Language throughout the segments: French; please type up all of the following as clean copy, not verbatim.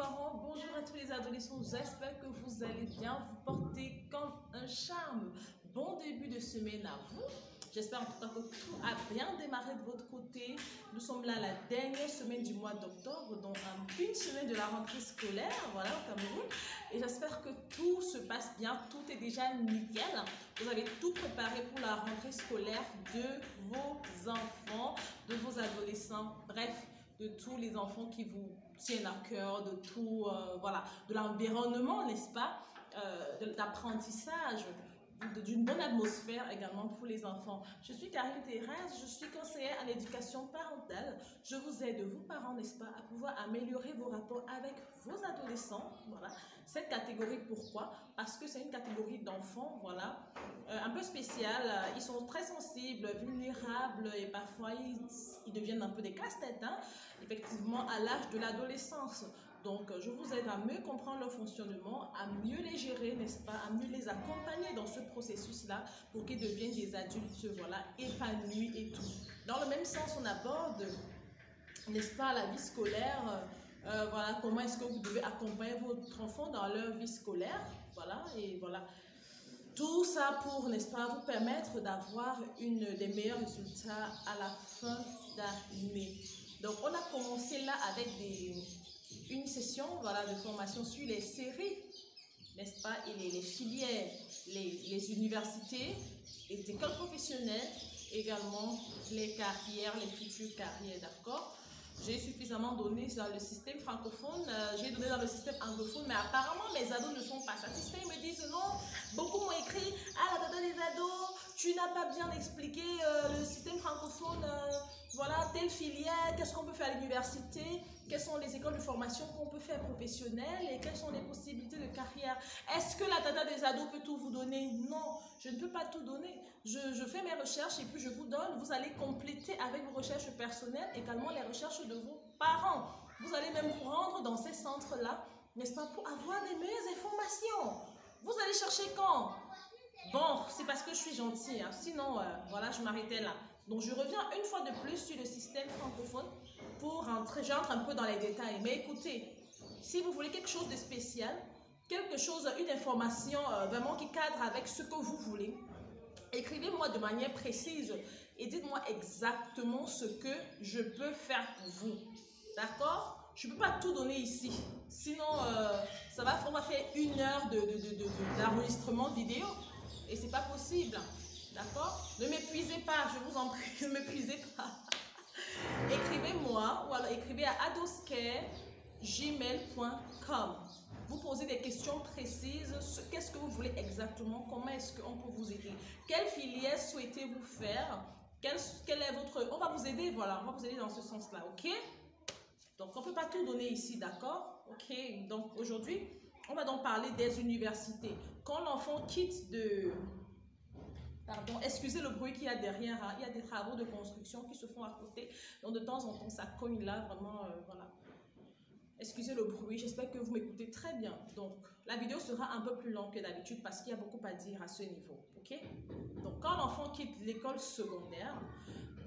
parents, bonjour à tous les adolescents, j'espère que vous allez bien, vous portez comme un charme. Bon début de semaine à vous. J'espère en tout cas que tout a bien démarré de votre côté. Nous sommes là la dernière semaine du mois d'octobre, donc une semaine de la rentrée scolaire, voilà, au Cameroun. Et j'espère que tout se passe bien, tout est déjà nickel. Vous avez tout préparé pour la rentrée scolaire de vos enfants, de vos adolescents, bref, de tous les enfants qui vous tiennent à cœur, de tout, voilà, de l'environnement, n'est-ce pas, d'apprentissage, d'une bonne atmosphère également pour les enfants. Je suis Karine Thérèse, je suis conseillère en éducation parentale. Je vous aide, vous parents, n'est-ce pas, à pouvoir améliorer vos rapports avec vos adolescents. Voilà. Cette catégorie, pourquoi? Parce que c'est une catégorie d'enfants, voilà, un peu spéciale. Ils sont très sensibles, vulnérables et parfois ils deviennent un peu des casse-têtes, hein, effectivement, à l'âge de l'adolescence. Donc, je vous aide à mieux comprendre leur fonctionnement, à mieux les gérer, n'est-ce pas, à mieux les accompagner dans ce processus-là pour qu'ils deviennent des adultes, voilà, épanouis et tout. Dans le même sens, on aborde, n'est-ce pas, la vie scolaire, voilà, comment est-ce que vous devez accompagner votre enfant dans leur vie scolaire, voilà, et voilà. Tout ça pour, n'est-ce pas, vous permettre d'avoir des meilleurs résultats à la fin d'année. Donc, on a commencé là avec une session, voilà, de formation sur les séries, n'est-ce pas, et les filières, les universités, les écoles professionnelles, également les carrières, les futures carrières, d'accord? J'ai suffisamment donné dans le système francophone, j'ai donné dans le système anglophone, mais apparemment mes ados ne sont pas satisfaits. Ils me disent non, beaucoup m'ont écrit, ah la dada des ados, tu n'as pas bien expliqué le système francophone, voilà, telle filière, qu'est-ce qu'on peut faire à l'université, quelles sont les écoles de formation qu'on peut faire professionnelles et quelles sont les possibilités de carrière. Est-ce que la dada des ados peut tout vous donner? Non, je ne peux pas tout donner. Je fais mes recherches et puis je vous donne, vous allez compléter avec vos recherches personnelles, également les recherches de vos parents. Vous allez même vous rendre dans ces centres-là, n'est-ce pas, pour avoir des meilleures informations. Vous allez chercher quand? Bon, c'est parce que je suis gentille, hein. Sinon, voilà, je m'arrêtais là. Donc, je reviens une fois de plus sur le système francophone pour rentrer, j'entre un peu dans les détails. Mais écoutez, si vous voulez quelque chose de spécial, quelque chose, une information vraiment qui cadre avec ce que vous voulez, écrivez-moi de manière précise et dites-moi exactement ce que je peux faire pour vous. D'accord? Je ne peux pas tout donner ici. Sinon, on va faire 1 heure d'enregistrement vidéo. Et ce n'est pas possible. D'accord? Ne m'épuisez pas, je vous en prie, ne m'épuisez pas. Écrivez-moi ou alors écrivez à adoscare@gmail.com. Vous posez des questions précises. Qu'est-ce que vous voulez exactement? Comment est-ce qu'on peut vous aider? Quelle filière souhaitez-vous faire? Quel est votre... On va vous aider, voilà. On va vous aider dans ce sens-là, ok? Donc, on ne peut pas tout donner ici, d'accord? Ok, donc aujourd'hui, on va donc parler des universités. Quand l'enfant quitte de... Pardon, excusez le bruit qu'il y a derrière, hein. Il y a des travaux de construction qui se font à côté. Donc, de temps en temps, ça cogne là, vraiment, voilà. Excusez le bruit, j'espère que vous m'écoutez très bien. Donc, la vidéo sera un peu plus longue que d'habitude parce qu'il y a beaucoup à dire à ce niveau, ok? Donc, quand l'enfant quitte l'école secondaire,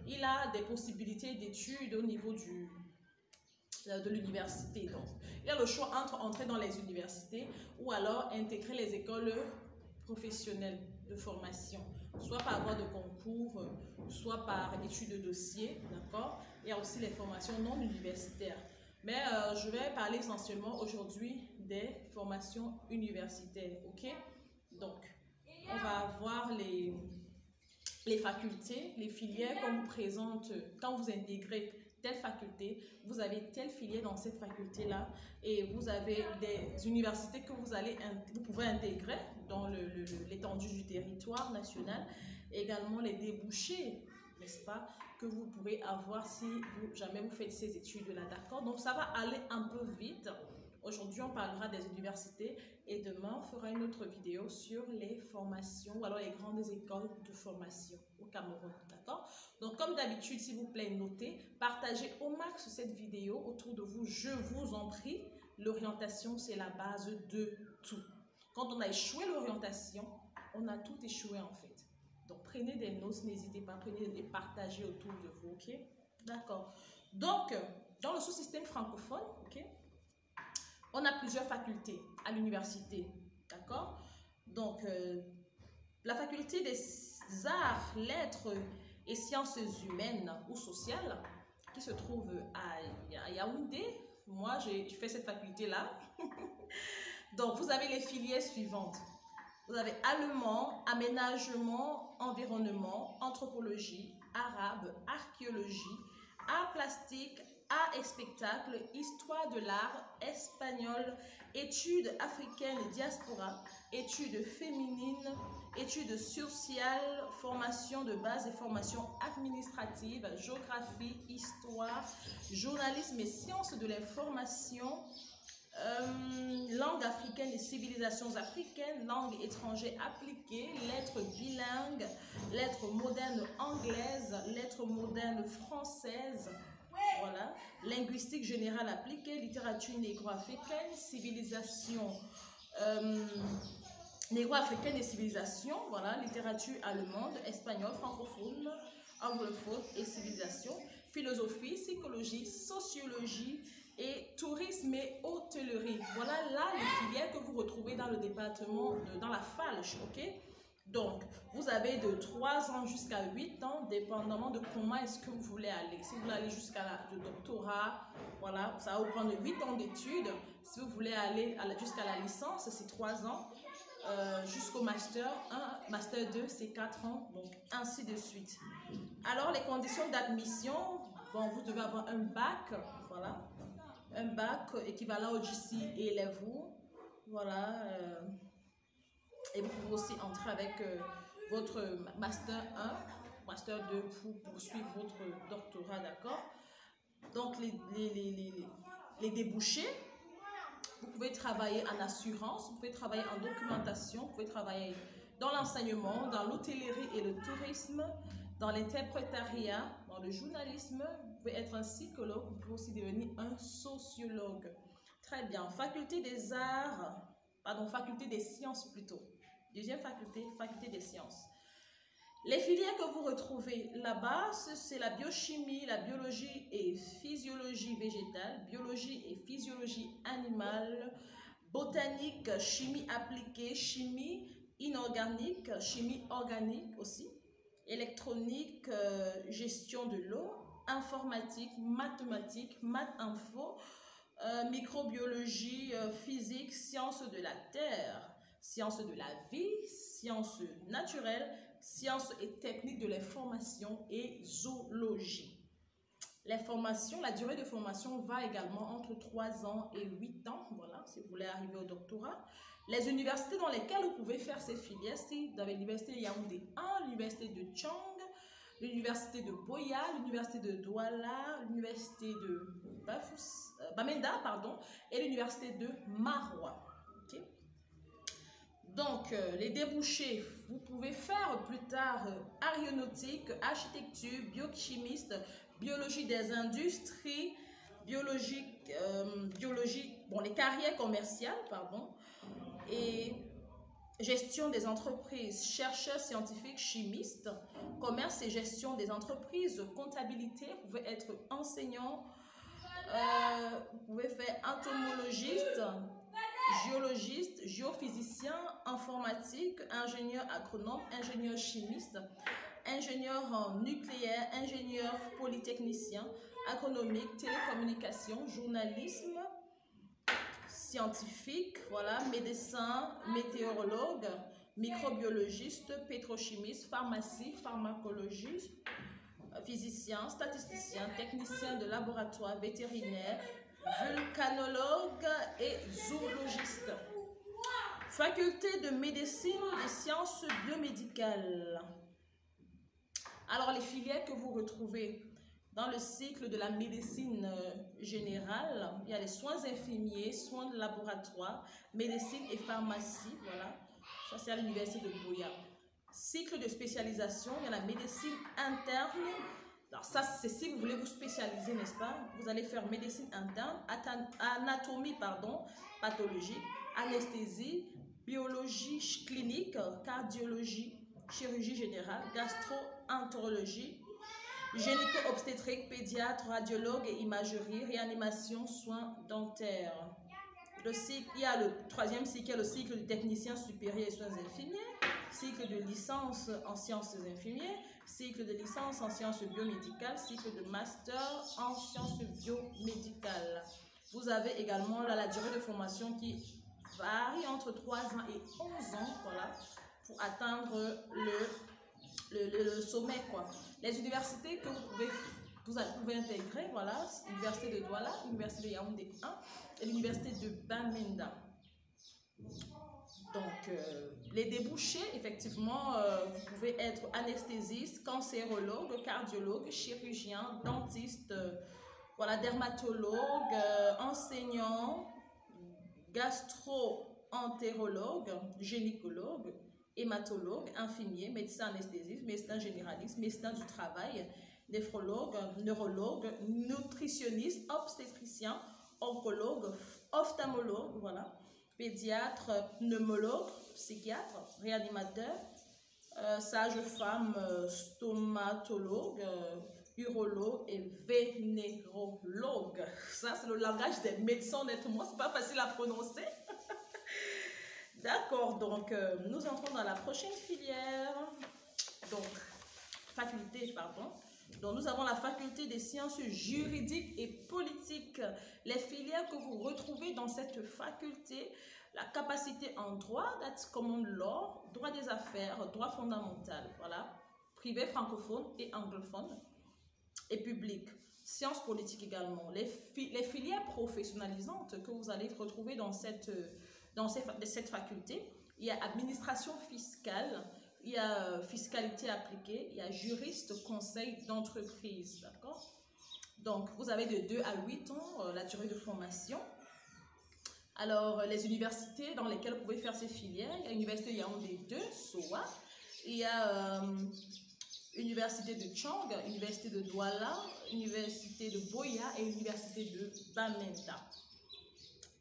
il a des possibilités d'études au niveau de l'université. Donc, il a le choix entre entrer dans les universités ou alors intégrer les écoles professionnelles de formation, soit par voie de concours, soit par études de dossier, d'accord? Il y a aussi les formations non universitaires. Mais je vais parler essentiellement aujourd'hui des formations universitaires, ok? Donc, on va voir les facultés, les filières qu'on vous présente quand vous intégrez telle faculté, vous avez telle filière dans cette faculté-là et vous avez des universités que vous pouvez intégrer dans l'étendue du territoire national, également les débouchés, n'est-ce pas, que vous pourrez avoir si jamais vous faites ces études-là, d'accord? Donc, ça va aller un peu vite. Aujourd'hui, on parlera des universités et demain, on fera une autre vidéo sur les formations ou alors les grandes écoles de formation au Cameroun, d'accord? Donc, comme d'habitude, s'il vous plaît, notez, partagez au max cette vidéo autour de vous, je vous en prie. L'orientation, c'est la base de tout. Quand on a échoué l'orientation, on a tout échoué en fait. Donc, prenez des notes, n'hésitez pas, prenez des partager autour de vous, ok? D'accord. Donc, dans le sous-système francophone, ok? on a plusieurs facultés à l'université, d'accord? Donc, la faculté des arts, lettres et sciences humaines ou sociales, qui se trouve à Yaoundé. Moi, j'ai fait cette faculté-là. Donc, vous avez les filières suivantes. Vous avez allemand, aménagement, environnement, anthropologie, arabe, archéologie, art plastique, art et spectacle, histoire de l'art, espagnol, études africaines et diaspora, études féminines, études sociales, formation de base et formation administrative, géographie, histoire, journalisme et sciences de l'information, langue africaine et civilisations africaines, langue étrangère appliquée, lettres bilingues, lettres modernes anglaises, lettres modernes françaises, voilà, linguistique générale appliquée, littérature négro-africaine, civilisation négro-africaine et civilisation, voilà, littérature allemande, espagnole, francophone, anglophone et civilisation, philosophie, psychologie, sociologie et tourisme et hôtellerie. Voilà là les filières que vous retrouvez dans le département, dans la FALCH, ok? Donc, vous avez de 3 ans jusqu'à 8 ans, dépendamment de comment est-ce que vous voulez aller. Si vous voulez aller jusqu'à le doctorat, voilà, ça va vous prendre 8 ans d'études. Si vous voulez aller jusqu'à la licence, c'est 3 ans. Jusqu'au master 1, master 2, c'est 4 ans, donc ainsi de suite. Alors, les conditions d'admission, bon, vous devez avoir un bac, voilà, un bac équivalent au GC et Level, voilà, et vous pouvez aussi entrer avec votre master 1, master 2 pour poursuivre votre doctorat, d'accord? Donc, les débouchés, vous pouvez travailler en assurance, vous pouvez travailler en documentation, vous pouvez travailler dans l'enseignement, dans l'hôtellerie et le tourisme, dans l'interprétariat, dans le journalisme, vous pouvez être un psychologue, vous pouvez aussi devenir un sociologue. Très bien. Faculté des arts, pardon, faculté des sciences plutôt. Deuxième faculté, faculté des sciences. Les filières que vous retrouvez là-bas, c'est la biochimie, la biologie et physiologie végétale, biologie et physiologie animale, botanique, chimie appliquée, chimie inorganique, chimie organique aussi, électronique, gestion de l'eau, informatique, mathématiques, maths info, microbiologie, physique, sciences de la terre, sciences de la vie, sciences naturelles, sciences et techniques de l'information et zoologie. La durée de formation va également entre 3 ans et 8 ans, voilà, si vous voulez arriver au doctorat. Les universités dans lesquelles vous pouvez faire ces filières, c'est dans l'université de Yaoundé 1, l'université de Tchang, l'université de Boya, l'université de Douala, l'université de Bamenda, pardon, et l'université de Maroua. Okay? Donc, les débouchés, vous pouvez faire plus tard aéronautique, architecture, biochimiste, biologie des industries, biologie, bon, les carrières commerciales, pardon, et gestion des entreprises, chercheur scientifique, chimiste, commerce et gestion des entreprises, comptabilité, vous pouvez être enseignant, vous pouvez faire entomologiste, géologiste, géophysicien, informatique, ingénieur agronome, ingénieur chimiste, ingénieur nucléaire, ingénieur polytechnicien, agronomique, télécommunication, journalisme, scientifique, voilà, médecin, météorologue, microbiologiste, pétrochimiste, pharmacie, pharmacologiste, physicien, statisticien, technicien de laboratoire, vétérinaire, vulcanologue et zoologiste. Faculté de médecine et sciences biomédicales. Alors, les filières que vous retrouvez dans le cycle de la médecine générale, il y a les soins infirmiers, soins de laboratoire, médecine et pharmacie, voilà. Ça, c'est à l'université de Boya. Cycle de spécialisation, il y a la médecine interne. Alors ça, c'est si vous voulez vous spécialiser, n'est-ce pas? Vous allez faire médecine interne, anatomie, pardon, pathologie, anesthésie, biologie clinique, cardiologie, chirurgie générale, gastro-entérologie, gynéco-obstétrique, pédiatre, radiologue et imagerie, réanimation, soins dentaires. il y a le troisième cycle, qui est le cycle de technicien supérieur et soins infirmiers, cycle de licence en sciences infirmières, cycle de licence en sciences biomédicales, cycle de master en sciences biomédicales. Vous avez également là, la durée de formation qui varie entre 3 ans et 11 ans, voilà, pour atteindre le sommet, quoi. Les universités que vous pouvez intégrer, voilà, l'université de Douala, l'université de Yaoundé 1 et l'université de Bamenda. Donc, les débouchés, effectivement, vous pouvez être anesthésiste, cancérologue, cardiologue, chirurgien, dentiste, voilà, dermatologue, enseignant, gastro-entérologue, gynécologue, hématologue, infirmier, médecin anesthésiste, médecin généraliste, médecin du travail, néphrologue, neurologue, nutritionniste, obstétricien, oncologue, ophtalmologue, voilà, pédiatre, pneumologue, psychiatre, réanimateur, sage-femme, stomatologue, urologue et vénérologue. Ça, c'est le langage des médecins, honnêtement, c'est pas facile à prononcer. D'accord, donc nous entrons dans la prochaine filière, donc faculté, pardon. Donc nous avons la faculté des sciences juridiques et politiques. Les filières que vous retrouvez dans cette faculté, la capacité en droit, that's common law, droit des affaires, droit fondamental, voilà, privé francophone et anglophone, et public. Sciences politiques également. Les filières professionnalisantes que vous allez retrouver dans cette faculté, il y a administration fiscale, il y a fiscalité appliquée, il y a juriste conseil d'entreprise, d'accord? Donc, vous avez de 2 à 8 ans la durée de formation. Alors, les universités dans lesquelles vous pouvez faire ces filières, il y a l'université de Yaoundé 2, SOA, il y a l'université de Tchang, l'université de Douala, l'université de Boya et l'université de Bamenda.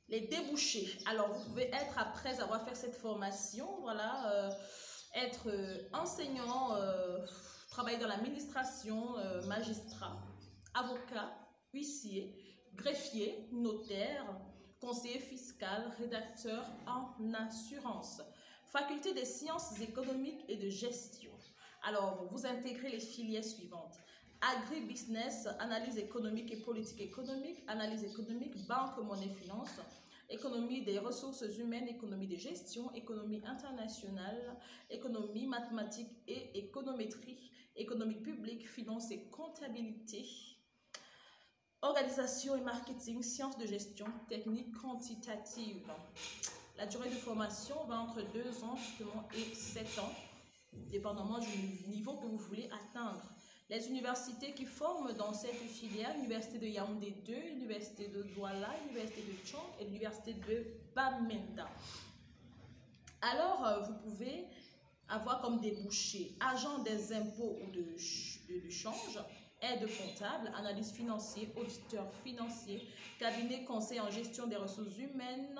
Les débouchés. Alors, vous pouvez être, après avoir fait cette formation, voilà, être enseignant, travailler dans l'administration, magistrat, avocat, huissier, greffier, notaire, conseiller fiscal, rédacteur en assurance. Faculté des sciences économiques et de gestion. Alors, vous intégrez les filières suivantes. Agribusiness, analyse économique et politique économique, analyse économique, banque, monnaie, finance, économie des ressources humaines, économie de gestion, économie internationale, économie, mathématiques et économétrie, économie publique, finance et comptabilité, organisation et marketing, sciences de gestion, technique quantitative. La durée de formation va entre 2 ans justement et 7 ans, dépendamment du niveau que vous voulez atteindre. Les universités qui forment dans cette filière, l'université de Yaoundé 2, l'université de Douala, l'université de Tchang et l'université de Bamenda. Alors, vous pouvez avoir comme débouché agent des impôts ou de change, aide comptable, analyse financière, auditeur financier, cabinet conseil en gestion des ressources humaines,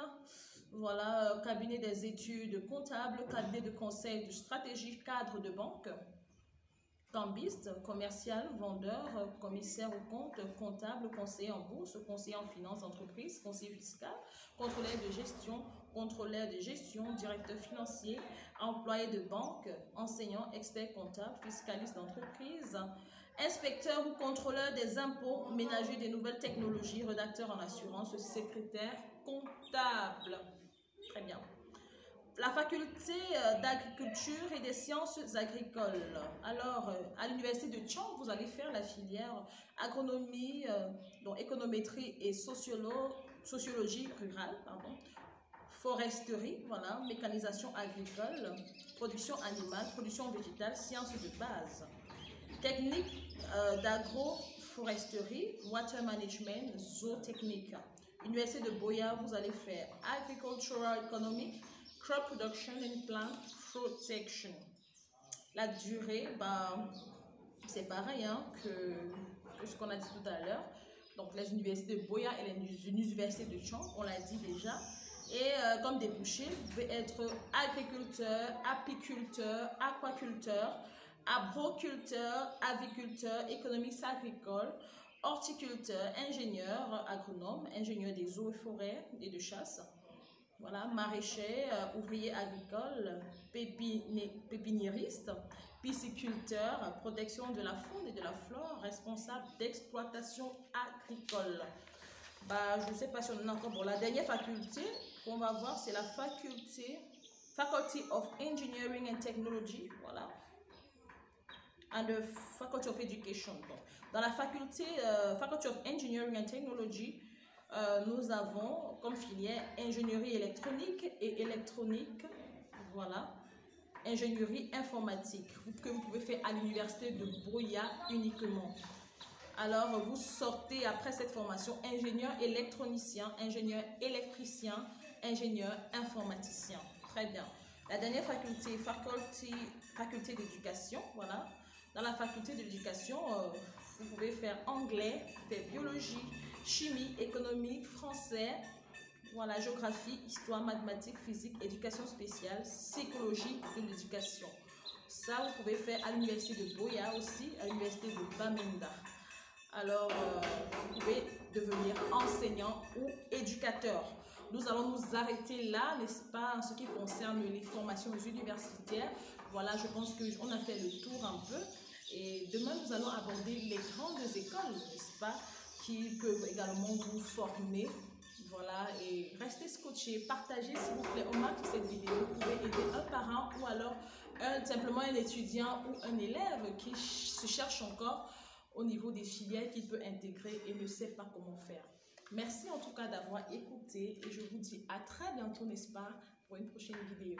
voilà, cabinet des études comptables, cabinet de conseil de stratégie, cadre de banque, cambiste, commercial, vendeur, commissaire au compte, comptable, conseiller en bourse, conseiller en finance d'entreprise, conseiller fiscal, contrôleur de gestion, directeur financier, employé de banque, enseignant, expert comptable, fiscaliste d'entreprise, inspecteur ou contrôleur des impôts, ménager des nouvelles technologies, rédacteur en assurance, secrétaire comptable. Très bien. La faculté d'agriculture et des sciences agricoles. Alors, à l'université de Tchang, vous allez faire la filière agronomie, donc économétrie et sociologie rurale, pardon, foresterie, voilà, mécanisation agricole, production animale, production végétale, sciences de base. Technique d'agroforesterie, water management, zootechnique. Université de Boya, vous allez faire agricultural economic, crop production and plant protection. La durée, c'est pareil hein, que ce qu'on a dit tout à l'heure. Donc les universités de Boya et les universités de Tchang, on l'a dit déjà. Et comme débouché, vous pouvez être agriculteur, apiculteur, aquaculteur, arbroculteur, aviculteur, économiste agricole, horticulteur, ingénieur agronome, ingénieur des eaux et forêts et de chasse. Voilà, maraîcher, ouvrier agricole, pépiniériste, pisciculteur, protection de la faune et de la flore, responsable d'exploitation agricole. Bah, je ne sais pas si on en a encore. Bon, la dernière faculté qu'on va voir, c'est la Faculty of Engineering and Technology. Voilà. And the Faculty of Education. Bon. Dans la Faculty of Engineering and Technology, nous avons comme filière ingénierie électronique et électronique, voilà, ingénierie informatique, que vous pouvez faire à l'université de Brouilla uniquement. Alors, vous sortez après cette formation ingénieur électronicien, ingénieur électricien, ingénieur informaticien. Très bien. La dernière faculté, faculté d'éducation, voilà. Dans la faculté d'éducation, vous pouvez faire anglais, faire biologie, chimie, économie, français, voilà, géographie, histoire, mathématiques, physique, éducation spéciale, psychologie de l'éducation. Ça, vous pouvez faire à l'université de Boya aussi, à l'université de Bamenda. Alors, vous pouvez devenir enseignant ou éducateur. Nous allons nous arrêter là, n'est-ce pas, en ce qui concerne les formations universitaires. Voilà, je pense qu'on a fait le tour un peu. Et demain, nous allons aborder les grandes écoles, n'est-ce pas, qui peuvent également vous former. Voilà, et restez scotchés, partagez s'il vous plaît au max cette vidéo. Vous pouvez aider un parent ou alors simplement un étudiant ou un élève qui se cherche encore au niveau des filières qu'il peut intégrer et ne sait pas comment faire. Merci en tout cas d'avoir écouté et je vous dis à très bientôt, n'est-ce pas, pour une prochaine vidéo.